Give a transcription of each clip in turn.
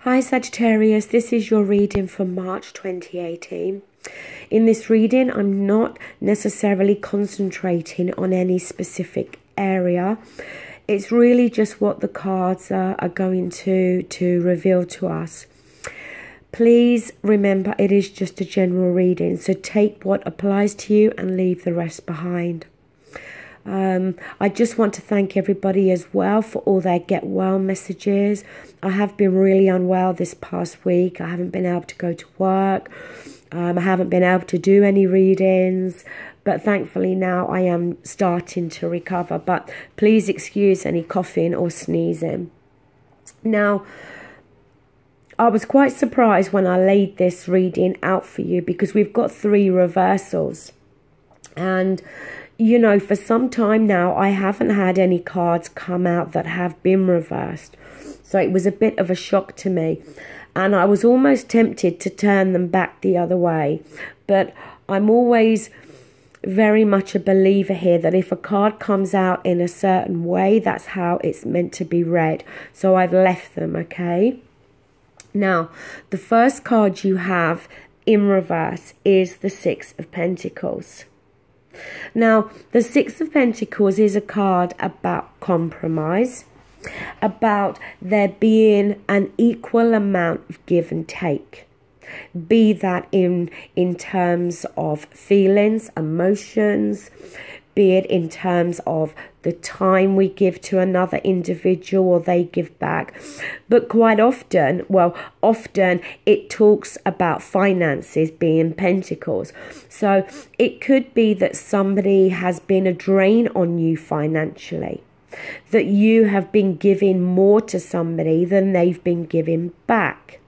Hi Sagittarius, this is your reading for March 2018. In this reading, I'm not necessarily concentrating on any specific area. It's really just what the cards are going to reveal to us. Please remember it is just a general reading, so take what applies to you and leave the rest behind. I just want to thank everybody as well for all their get well messages. I have been really unwell this past week. I haven't been able to go to work. I haven't been able to do any readings, but thankfully now I am starting to recover. But please excuse any coughing or sneezing. Now, I was quite surprised when I laid this reading out for you because we've got 3 reversals. And you know, for some time now, I haven't had any cards come out that have been reversed. So it was a bit of a shock to me. And I was almost tempted to turn them back the other way. But I'm always very much a believer here that if a card comes out in a certain way, that's how it's meant to be read. So I've left them, okay? Now, the first card you have in reverse is the 6 of Pentacles. Now, the 6 of Pentacles is a card about compromise, about there being an equal amount of give and take, be that in terms of feelings, emotions, be it in terms of the time we give to another individual or they give back. But quite often, well, often it talks about finances being pentacles. So it could be that somebody has been a drain on you financially, that you have been giving more to somebody than they've been giving back.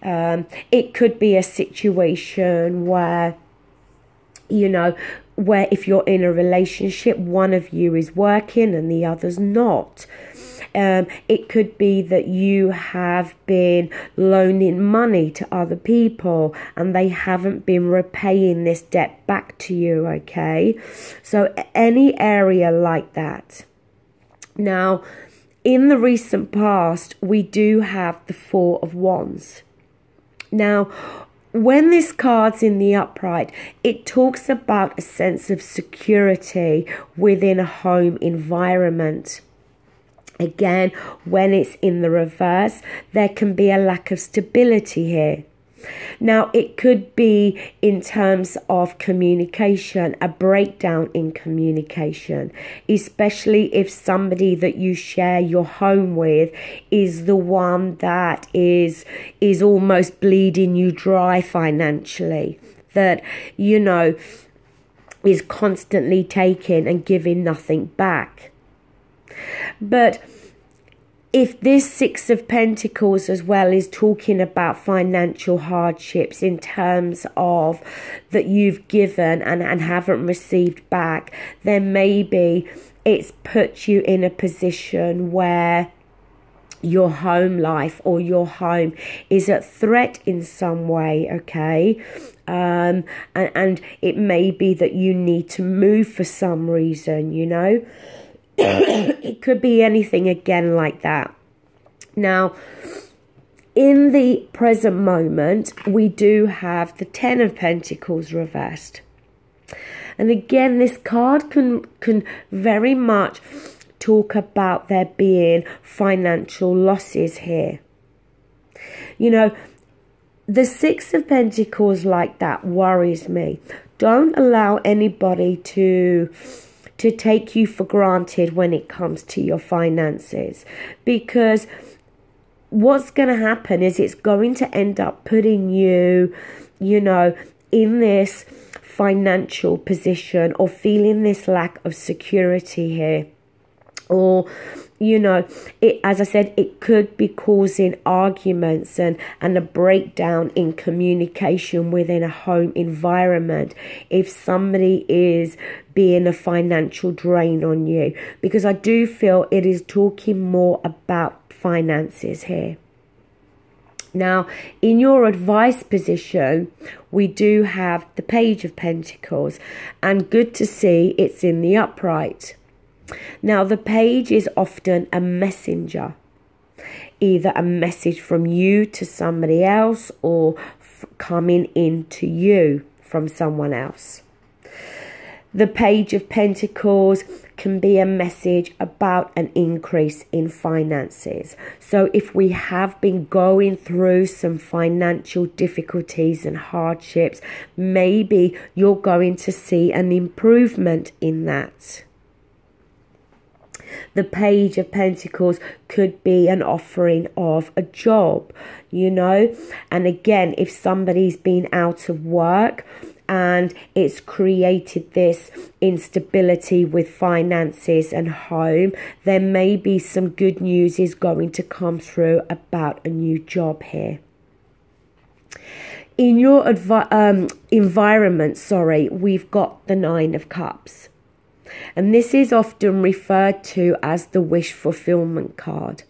It could be a situation where, you know, where if you're in a relationship, one of you is working and the other's not. It could be that you have been loaning money to other people and they haven't been repaying this debt back to you, okay? So any area like that. Now, in the recent past, we do have the 4 of Wands. Now, when this card's in the upright, it talks about a sense of security within a home environment. Again, when it's in the reverse, there can be a lack of stability here. Now, it could be in terms of communication, a breakdown in communication, especially if somebody that you share your home with is the one that is almost bleeding you dry financially, that, you know, is constantly taking and giving nothing back. But if this 6 of Pentacles as well is talking about financial hardships in terms of that you've given and haven't received back, then maybe it's put you in a position where your home life or your home is at threat in some way, okay? And it may be that you need to move for some reason, you know? It could be anything again like that. Now, in the present moment, we do have the 10 of Pentacles reversed. And again, this card can very much talk about there being financial losses here. You know, the 6 of Pentacles like that worries me. Don't allow anybody to take you for granted when it comes to your finances, because what's going to happen is it's going to end up putting you, you know, in this financial position or feeling this lack of security here. Or, you know, it, as I said, it could be causing arguments and a breakdown in communication within a home environment if somebody is being a financial drain on you. Because I do feel it is talking more about finances here. Now, in your advice position, we do have the Page of Pentacles, and good to see it's in the upright. Now, the page is often a messenger. either a message from you to somebody else or coming into you from someone else. The Page of Pentacles can be a message about an increase in finances. So if we have been going through some financial difficulties and hardships, maybe you're going to see an improvement in that. The Page of Pentacles could be an offering of a job, you know. And again, if somebody's been out of work and it's created this instability with finances and home, then maybe some good news is going to come through about a new job here. In your environment, we've got the Nine of Cups. And this is often referred to as the wish fulfillment card.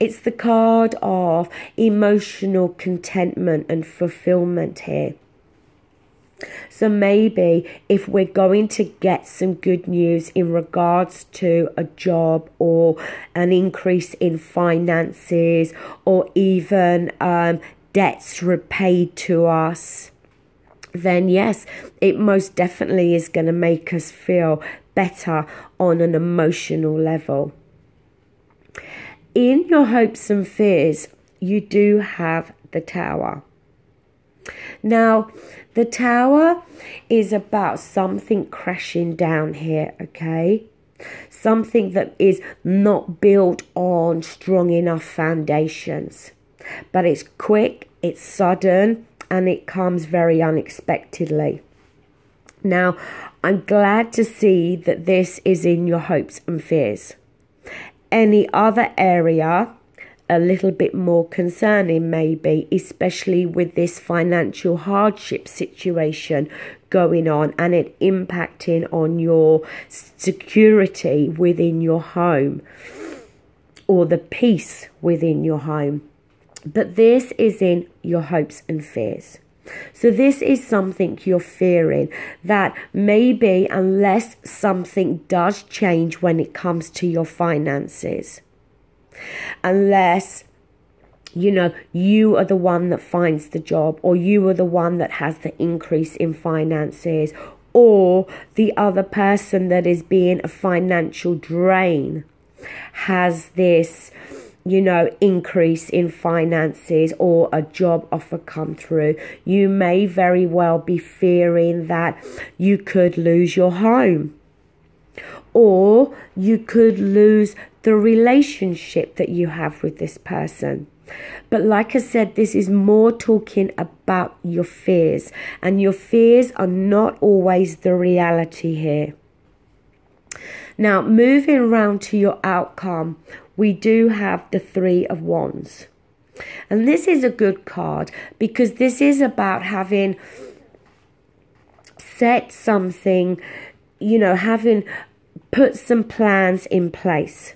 It's the card of emotional contentment and fulfillment here. So maybe if we're going to get some good news in regards to a job or an increase in finances or even debts repaid to us, then yes, it most definitely is going to make us feel better on an emotional level. In your hopes and fears, you do have the Tower. Now, the Tower is about something crashing down here, okay? Something that is not built on strong enough foundations. But it's quick, it's sudden, and it comes very unexpectedly. Now, I'm glad to see that this is in your hopes and fears. Any other area, a little bit more concerning maybe, especially with this financial hardship situation going on and it impacting on your security within your home or the peace within your home. But this is in your hopes and fears. So this is something you're fearing, that maybe unless something does change when it comes to your finances, unless, you know, you are the one that finds the job, or you are the one that has the increase in finances, or the other person that is being a financial drain has this, you know, increase in finances or a job offer come through, you may very well be fearing that you could lose your home, or you could lose the relationship that you have with this person. But like I said, this is more talking about your fears, and your fears are not always the reality here. Now, moving around to your outcome, we do have the Three of Wands. And this is a good card because this is about having set something, you know, having put some plans in place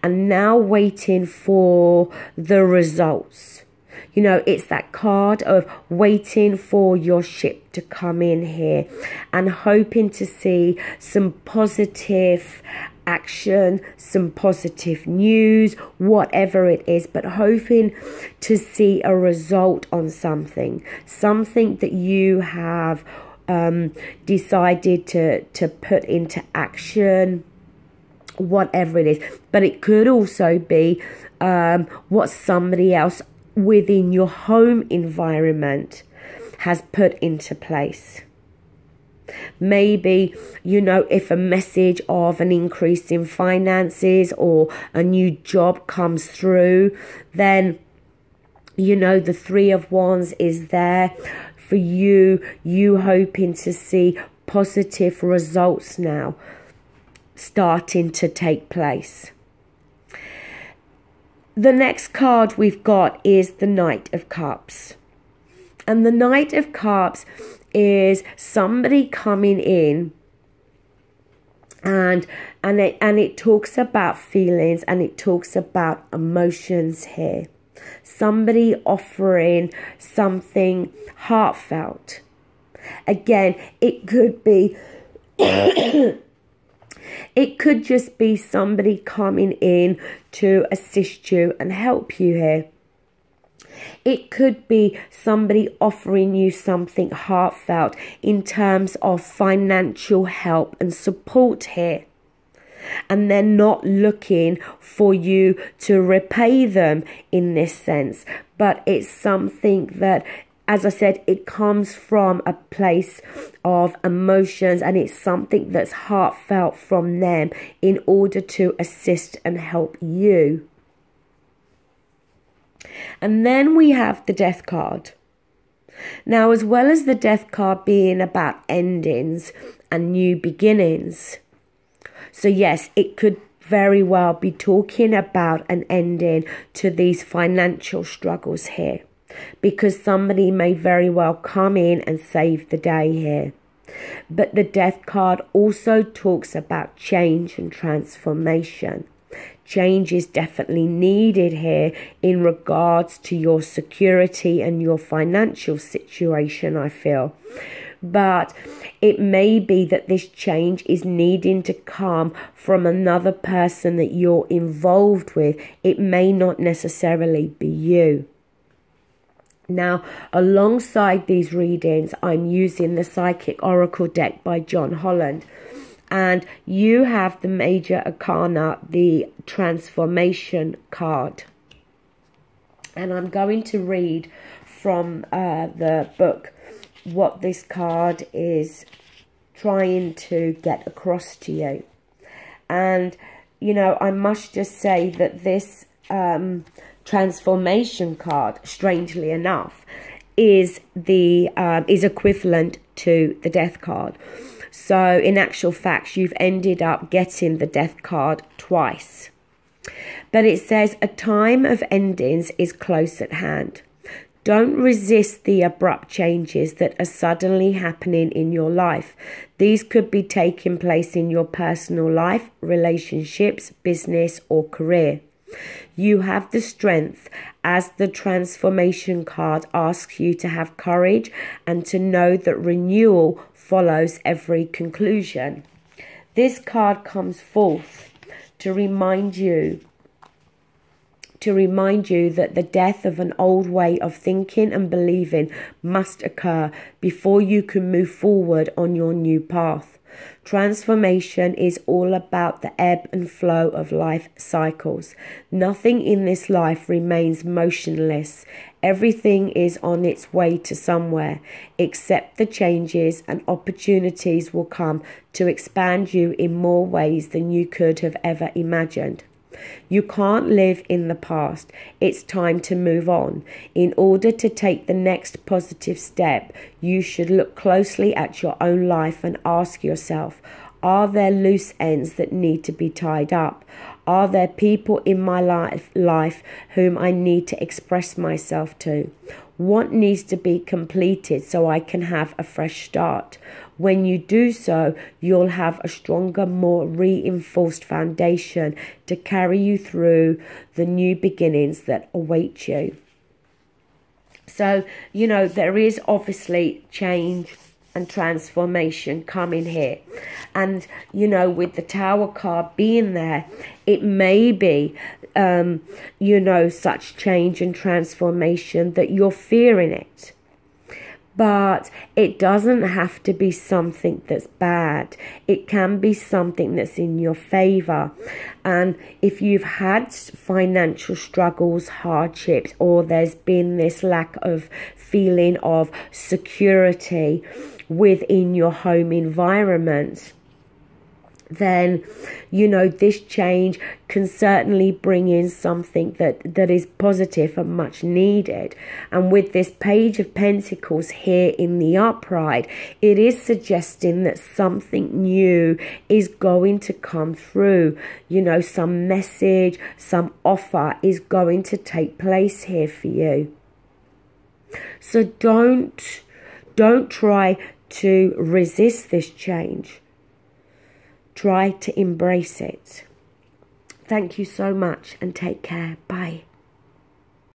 and now waiting for the results. You know, it's that card of waiting for your ship to come in here and hoping to see some positive action, some positive news, whatever it is, but hoping to see a result on something that you have decided to put into action, whatever it is. But it could also be what somebody else within your home environment has put into place. Maybe, you know, if a message of an increase in finances or a new job comes through, then, you know, the Three of Wands is there for you. You hoping to see positive results now starting to take place. The next card we've got is the Knight of Cups. And the Knight of Cups is somebody coming in and it talks about feelings and it talks about emotions here. Somebody offering something heartfelt. Again, it could be It could just be somebody coming in to assist you and help you here. It could be somebody offering you something heartfelt in terms of financial help and support here. And they're not looking for you to repay them in this sense. But it's something that, as I said, it comes from a place of emotions, and it's something that's heartfelt from them in order to assist and help you. And then we have the Death card. Now, as well as the Death card being about endings and new beginnings, so yes, it could very well be talking about an ending to these financial struggles here, because somebody may very well come in and save the day here. But the Death card also talks about change and transformation. Change is definitely needed here in regards to your security and your financial situation, I feel. But it may be that this change is needing to come from another person that you're involved with. It may not necessarily be you. Now, alongside these readings, I'm using the Psychic Oracle deck by John Holland. And you have the Major Arcana, the Transformation card. And I'm going to read from the book what this card is trying to get across to you. And, you know, I must just say that this transformation card, strangely enough, is equivalent to the Death card. So in actual fact, you've ended up getting the Death card twice. But it says a time of endings is close at hand. Don't resist the abrupt changes that are suddenly happening in your life. These could be taking place in your personal life, relationships, business, or career. You have the strength, as the transformation card asks you to have courage and to know that renewal follows every conclusion. This card comes forth to remind you that the death of an old way of thinking and believing must occur before you can move forward on your new path. Transformation is all about the ebb and flow of life cycles. Nothing in this life remains motionless. Everything is on its way to somewhere. Accept the changes, and opportunities will come to expand you in more ways than you could have ever imagined. You can't live in the past. It's time to move on. In order to take the next positive step, you should look closely at your own life and ask yourself, are there loose ends that need to be tied up? Are there people in my life whom I need to express myself to? What needs to be completed so I can have a fresh start? When you do so, you'll have a stronger, more reinforced foundation to carry you through the new beginnings that await you. So, you know, there is obviously change and transformation coming here. And, you know, with the Tower card being there, it may be, you know, such change and transformation that you're fearing it. But it doesn't have to be something that's bad. It can be something that's in your favor. And if you've had financial struggles, hardships, or there's been this lack of feeling of security within your home environment, then, you know, this change can certainly bring in something that is positive and much needed. And with this Page of Pentacles here in the upright, it is suggesting that something new is going to come through. You know, some message, some offer is going to take place here for you. So don't try to resist this change. Try to embrace it. Thank you so much and take care. Bye.